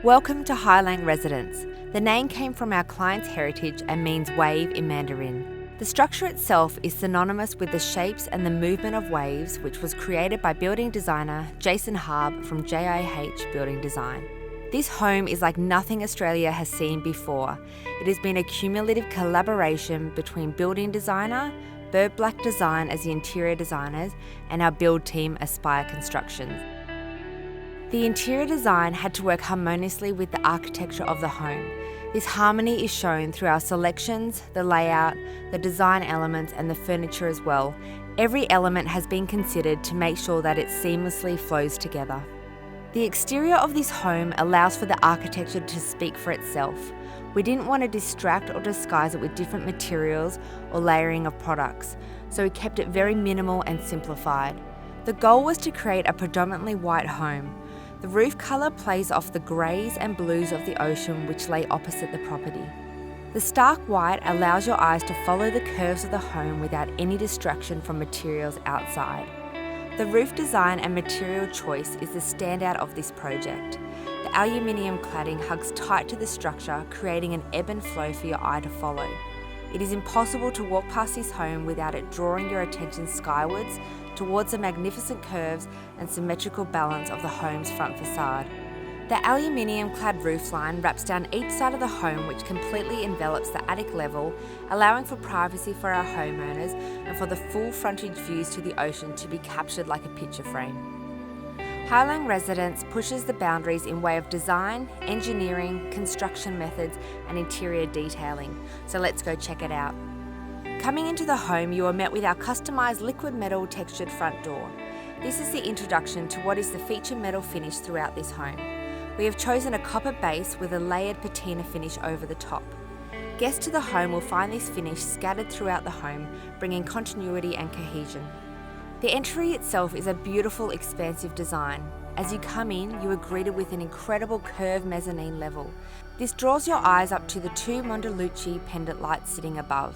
Welcome to Highlang Residence. The name came from our client's heritage and means wave in Mandarin. The structure itself is synonymous with the shapes and the movement of waves, which was created by building designer Jason Harb from JIH Building Design. This home is like nothing Australia has seen before. It has been a cumulative collaboration between building designer, Bird Black Design as the interior designers, and our build team Aspire Constructions. The interior design had to work harmoniously with the architecture of the home. This harmony is shown through our selections, the layout, the design elements and the furniture as well. Every element has been considered to make sure that it seamlessly flows together. The exterior of this home allows for the architecture to speak for itself. We didn't want to distract or disguise it with different materials or layering of products, so we kept it very minimal and simplified. The goal was to create a predominantly white home. The roof colour plays off the greys and blues of the ocean which lay opposite the property. The stark white allows your eyes to follow the curves of the home without any distraction from materials outside. The roof design and material choice is the standout of this project. The aluminium cladding hugs tight to the structure, creating an ebb and flow for your eye to follow. It is impossible to walk past this home without it drawing your attention skywards towards the magnificent curves and symmetrical balance of the home's front facade. The aluminium-clad roofline wraps down each side of the home, which completely envelops the attic level, allowing for privacy for our homeowners and for the full frontage views to the ocean to be captured like a picture frame. Highlang Residence pushes the boundaries in way of design, engineering, construction methods and interior detailing, so let's go check it out. Coming into the home, you are met with our customised liquid metal textured front door. This is the introduction to what is the feature metal finish throughout this home. We have chosen a copper base with a layered patina finish over the top. Guests to the home will find this finish scattered throughout the home, bringing continuity and cohesion. The entry itself is a beautiful, expansive design. As you come in, you are greeted with an incredible curved mezzanine level. This draws your eyes up to the two Mondalucci pendant lights sitting above.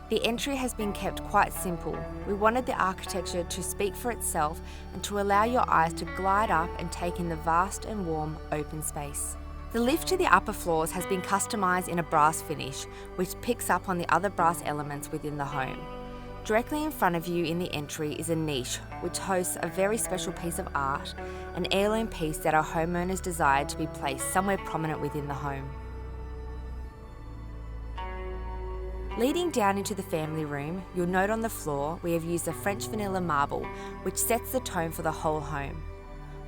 The entry has been kept quite simple. We wanted the architecture to speak for itself and to allow your eyes to glide up and take in the vast and warm open space. The lift to the upper floors has been customised in a brass finish, which picks up on the other brass elements within the home. Directly in front of you in the entry is a niche, which hosts a very special piece of art, an heirloom piece that our homeowners desired to be placed somewhere prominent within the home. Leading down into the family room, you'll note on the floor we have used a French vanilla marble, which sets the tone for the whole home.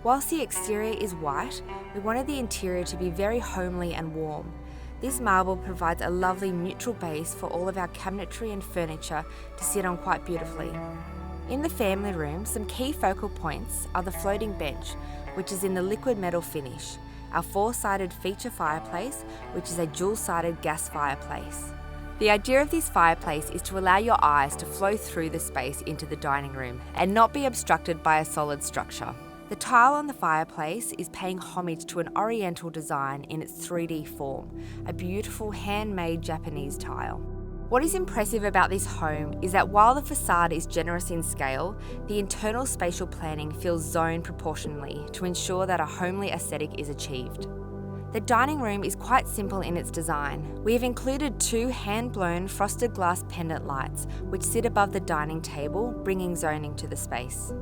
Whilst the exterior is white, we wanted the interior to be very homely and warm. This marble provides a lovely neutral base for all of our cabinetry and furniture to sit on quite beautifully. In the family room, some key focal points are the floating bench, which is in the liquid metal finish, our four-sided feature fireplace, which is a dual-sided gas fireplace. The idea of this fireplace is to allow your eyes to flow through the space into the dining room and not be obstructed by a solid structure. The tile on the fireplace is paying homage to an oriental design in its 3D form, a beautiful handmade Japanese tile. What is impressive about this home is that while the facade is generous in scale, the internal spatial planning feels zoned proportionally to ensure that a homely aesthetic is achieved. The dining room is quite simple in its design. We have included two hand-blown frosted glass pendant lights which sit above the dining table, bringing zoning to the space.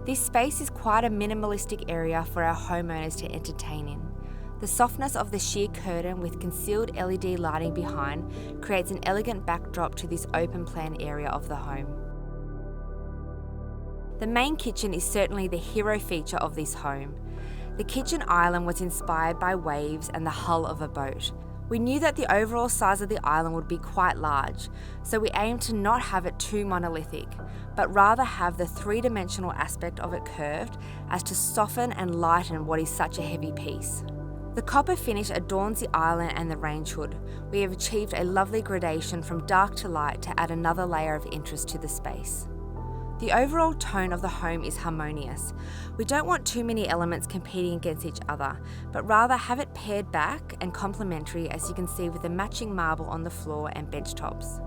This space is quite a minimalistic area for our homeowners to entertain in. The softness of the sheer curtain with concealed LED lighting behind creates an elegant backdrop to this open plan area of the home. The main kitchen is certainly the hero feature of this home. The kitchen island was inspired by waves and the hull of a boat. We knew that the overall size of the island would be quite large, so we aimed to not have it too monolithic, but rather have the three-dimensional aspect of it curved as to soften and lighten what is such a heavy piece. The copper finish adorns the island and the range hood. We have achieved a lovely gradation from dark to light to add another layer of interest to the space. The overall tone of the home is harmonious. We don't want too many elements competing against each other, but rather have it paired back and complementary, as you can see with the matching marble on the floor and bench tops.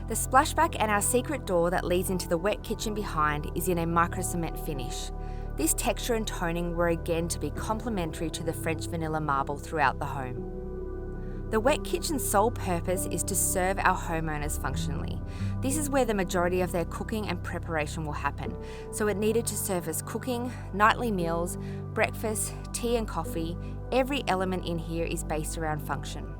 The splashback and our secret door that leads into the wet kitchen behind is in a micro cement finish. This texture and toning were again to be complementary to the French vanilla marble throughout the home. The wet kitchen's sole purpose is to serve our homeowners functionally. This is where the majority of their cooking and preparation will happen, so it needed to serve as cooking, nightly meals, breakfast, tea and coffee. Every element in here is based around function.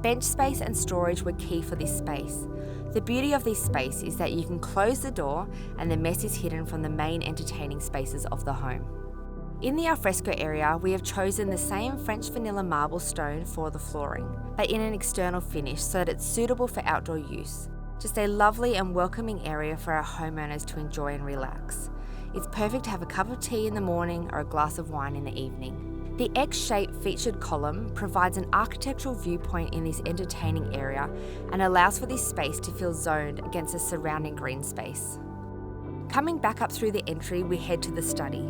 Bench space and storage were key for this space. The beauty of this space is that you can close the door and the mess is hidden from the main entertaining spaces of the home. In the alfresco area, we have chosen the same French vanilla marble stone for the flooring, but in an external finish so that it's suitable for outdoor use. Just a lovely and welcoming area for our homeowners to enjoy and relax. It's perfect to have a cup of tea in the morning or a glass of wine in the evening. The X-shaped featured column provides an architectural viewpoint in this entertaining area and allows for this space to feel zoned against the surrounding green space. Coming back up through the entry, we head to the study.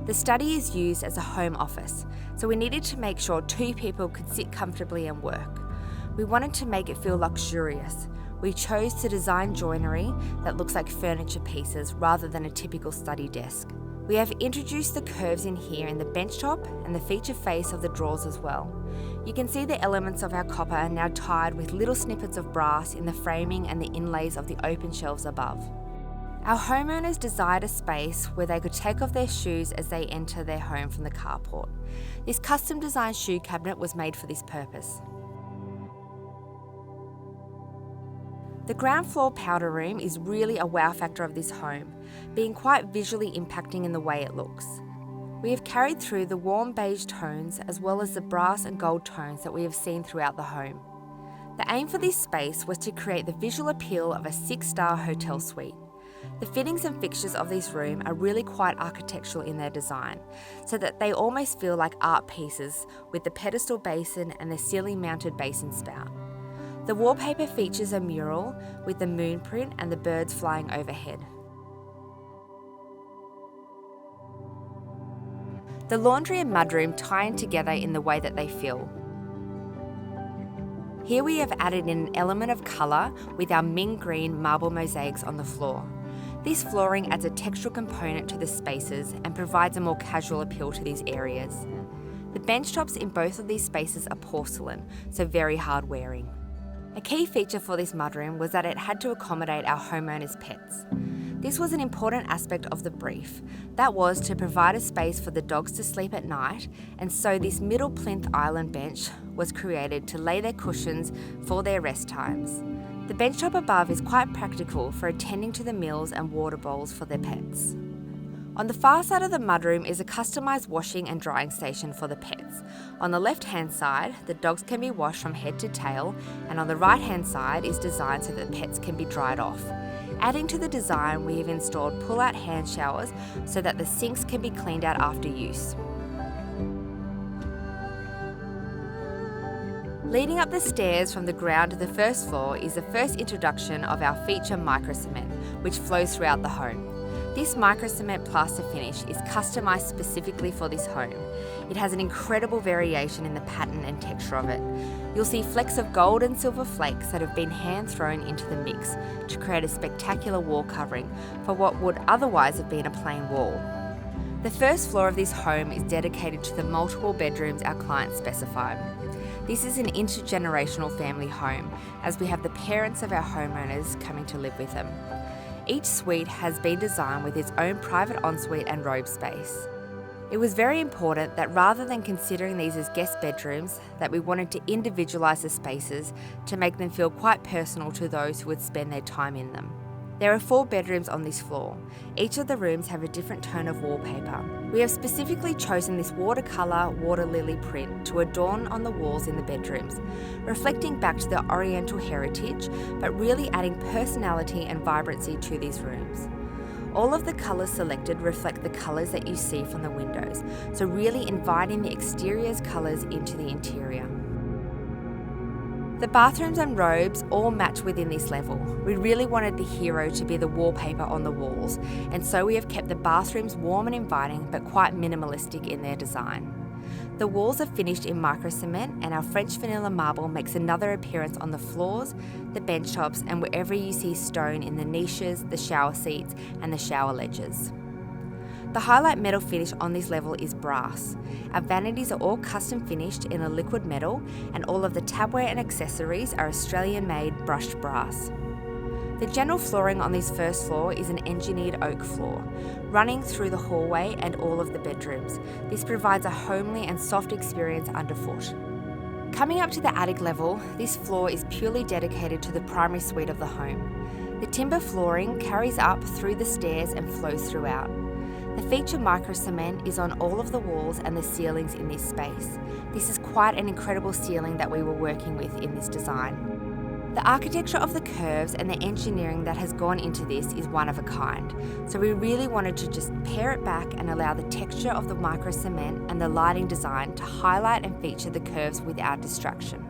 The study is used as a home office, so we needed to make sure 2 people could sit comfortably and work. We wanted to make it feel luxurious. We chose to design joinery that looks like furniture pieces rather than a typical study desk. We have introduced the curves in here in the bench top and the feature face of the drawers as well. You can see the elements of our copper are now tied with little snippets of brass in the framing and the inlays of the open shelves above. Our homeowners desired a space where they could take off their shoes as they enter their home from the carport. This custom designed shoe cabinet was made for this purpose. The ground floor powder room is really a wow factor of this home, being quite visually impacting in the way it looks. We have carried through the warm beige tones as well as the brass and gold tones that we have seen throughout the home. The aim for this space was to create the visual appeal of a 6-star hotel suite. The fittings and fixtures of this room are really quite architectural in their design, so that they almost feel like art pieces with the pedestal basin and the ceiling mounted basin spout. The wallpaper features a mural with the moon print and the birds flying overhead. The laundry and mudroom tie in together in the way that they feel. Here we have added in an element of colour with our mint green marble mosaics on the floor. This flooring adds a textural component to the spaces and provides a more casual appeal to these areas. The bench tops in both of these spaces are porcelain, so very hard wearing. A key feature for this mudroom was that it had to accommodate our homeowners' pets. This was an important aspect of the brief. That was to provide a space for the dogs to sleep at night, and so this middle plinth island bench was created to lay their cushions for their rest times. The bench top above is quite practical for attending to the meals and water bowls for their pets. On the far side of the mudroom is a customised washing and drying station for the pets. On the left-hand side, the dogs can be washed from head to tail, and on the right-hand side is designed so that pets can be dried off. Adding to the design, we have installed pull-out hand showers so that the sinks can be cleaned out after use. Leading up the stairs from the ground to the first floor is the first introduction of our feature microcement, which flows throughout the home. This microcement plaster finish is customised specifically for this home. It has an incredible variation in the pattern and texture of it. You'll see flecks of gold and silver flakes that have been hand thrown into the mix to create a spectacular wall covering for what would otherwise have been a plain wall. The first floor of this home is dedicated to the multiple bedrooms our clients specified. This is an intergenerational family home, as we have the parents of our homeowners coming to live with them. Each suite has been designed with its own private ensuite and robe space. It was very important that rather than considering these as guest bedrooms, that we wanted to individualise the spaces to make them feel quite personal to those who would spend their time in them. There are 4 bedrooms on this floor. Each of the rooms have a different tone of wallpaper. We have specifically chosen this watercolour water lily print to adorn on the walls in the bedrooms, reflecting back to the Oriental heritage, but really adding personality and vibrancy to these rooms. All of the colours selected reflect the colours that you see from the windows, so really inviting the exterior's colours into the interior. The bathrooms and robes all match within this level. We really wanted the hero to be the wallpaper on the walls, and so we have kept the bathrooms warm and inviting but quite minimalistic in their design. The walls are finished in microcement, and our French vanilla marble makes another appearance on the floors, the bench tops, and wherever you see stone in the niches, the shower seats and the shower ledges. The highlight metal finish on this level is brass. Our vanities are all custom finished in a liquid metal, and all of the tabware and accessories are Australian-made brushed brass. The general flooring on this first floor is an engineered oak floor, running through the hallway and all of the bedrooms. This provides a homely and soft experience underfoot. Coming up to the attic level, this floor is purely dedicated to the primary suite of the home. The timber flooring carries up through the stairs and flows throughout. The feature micro cement is on all of the walls and the ceilings in this space. This is quite an incredible ceiling that we were working with in this design. The architecture of the curves and the engineering that has gone into this is one of a kind, so we really wanted to just pare it back and allow the texture of the micro cement and the lighting design to highlight and feature the curves without distraction.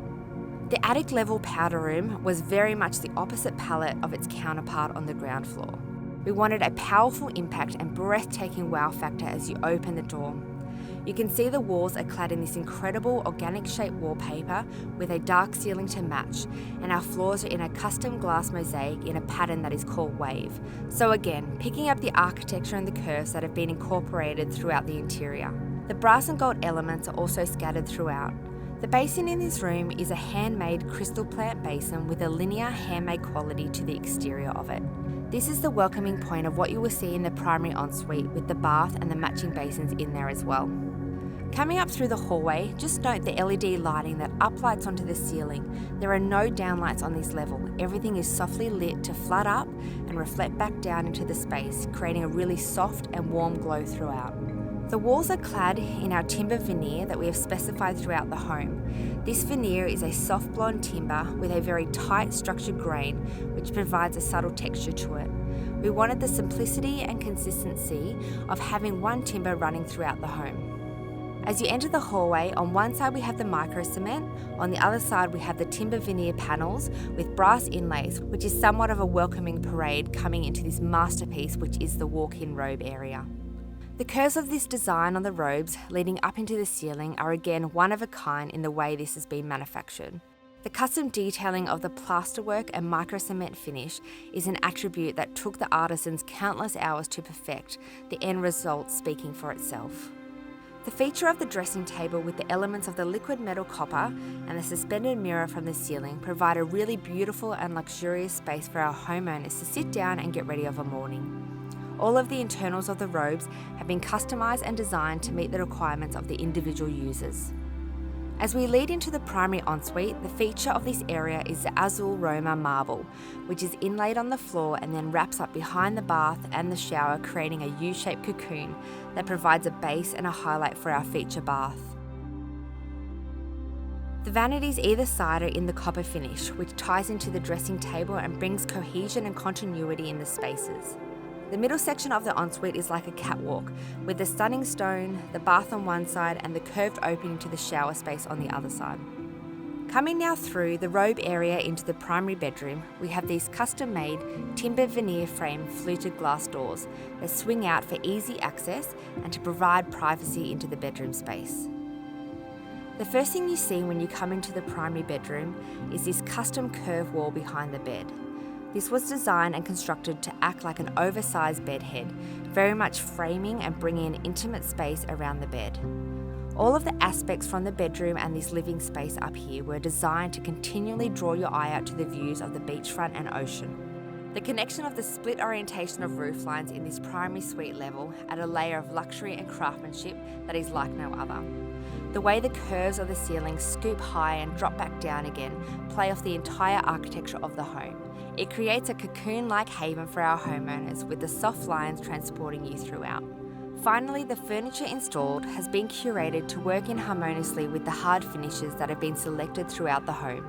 The attic level powder room was very much the opposite palette of its counterpart on the ground floor. We wanted a powerful impact and breathtaking wow factor as you open the door. You can see the walls are clad in this incredible organic shaped wallpaper with a dark ceiling to match, and our floors are in a custom glass mosaic in a pattern that is called Wave. So again, picking up the architecture and the curves that have been incorporated throughout the interior. The brass and gold elements are also scattered throughout. The basin in this room is a handmade crystal plant basin with a linear handmade quality to the exterior of it. This is the welcoming point of what you will see in the primary ensuite with the bath and the matching basins in there as well. Coming up through the hallway, just note the LED lighting that uplights onto the ceiling. There are no downlights on this level. Everything is softly lit to flood up and reflect back down into the space, creating a really soft and warm glow throughout. The walls are clad in our timber veneer that we have specified throughout the home. This veneer is a soft blonde timber with a very tight structured grain, which provides a subtle texture to it. We wanted the simplicity and consistency of having one timber running throughout the home. As you enter the hallway, on one side we have the micro cement, on the other side we have the timber veneer panels with brass inlays, which is somewhat of a welcoming parade coming into this masterpiece, which is the walk-in robe area. The curves of this design on the robes leading up into the ceiling are again one of a kind in the way this has been manufactured. The custom detailing of the plasterwork and micro cement finish is an attribute that took the artisans countless hours to perfect, the end result speaking for itself. The feature of the dressing table with the elements of the liquid metal copper and the suspended mirror from the ceiling provide a really beautiful and luxurious space for our homeowners to sit down and get ready of a morning. All of the internals of the robes have been customised and designed to meet the requirements of the individual users. As we lead into the primary ensuite, the feature of this area is the Azul Roma marble, which is inlaid on the floor and then wraps up behind the bath and the shower, creating a U-shaped cocoon that provides a base and a highlight for our feature bath. The vanities either side are in the copper finish, which ties into the dressing table and brings cohesion and continuity in the spaces. The middle section of the ensuite is like a catwalk, with the stunning stone, the bath on one side and the curved opening to the shower space on the other side. Coming now through the robe area into the primary bedroom, we have these custom-made timber veneer frame fluted glass doors that swing out for easy access and to provide privacy into the bedroom space. The first thing you see when you come into the primary bedroom is this custom curved wall behind the bed. This was designed and constructed to act like an oversized bed head, very much framing and bringing an intimate space around the bed. All of the aspects from the bedroom and this living space up here were designed to continually draw your eye out to the views of the beachfront and ocean. The connection of the split orientation of roof lines in this primary suite level add a layer of luxury and craftsmanship that is like no other. The way the curves of the ceiling scoop high and drop back down again play off the entire architecture of the home. It creates a cocoon-like haven for our homeowners with the soft lines transporting you throughout. Finally, the furniture installed has been curated to work in harmoniously with the hard finishes that have been selected throughout the home.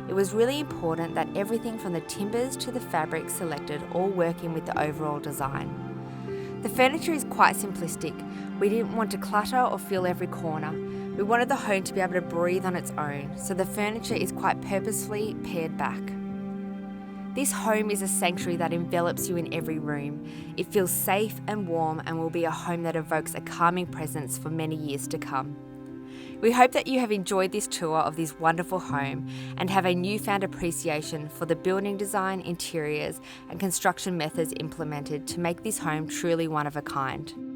It was really important that everything from the timbers to the fabric selected all work in with the overall design. The furniture is quite simplistic. We didn't want to clutter or fill every corner. We wanted the home to be able to breathe on its own, so the furniture is quite purposefully pared back. This home is a sanctuary that envelops you in every room. It feels safe and warm and will be a home that evokes a calming presence for many years to come. We hope that you have enjoyed this tour of this wonderful home and have a newfound appreciation for the building design, interiors and construction methods implemented to make this home truly one of a kind.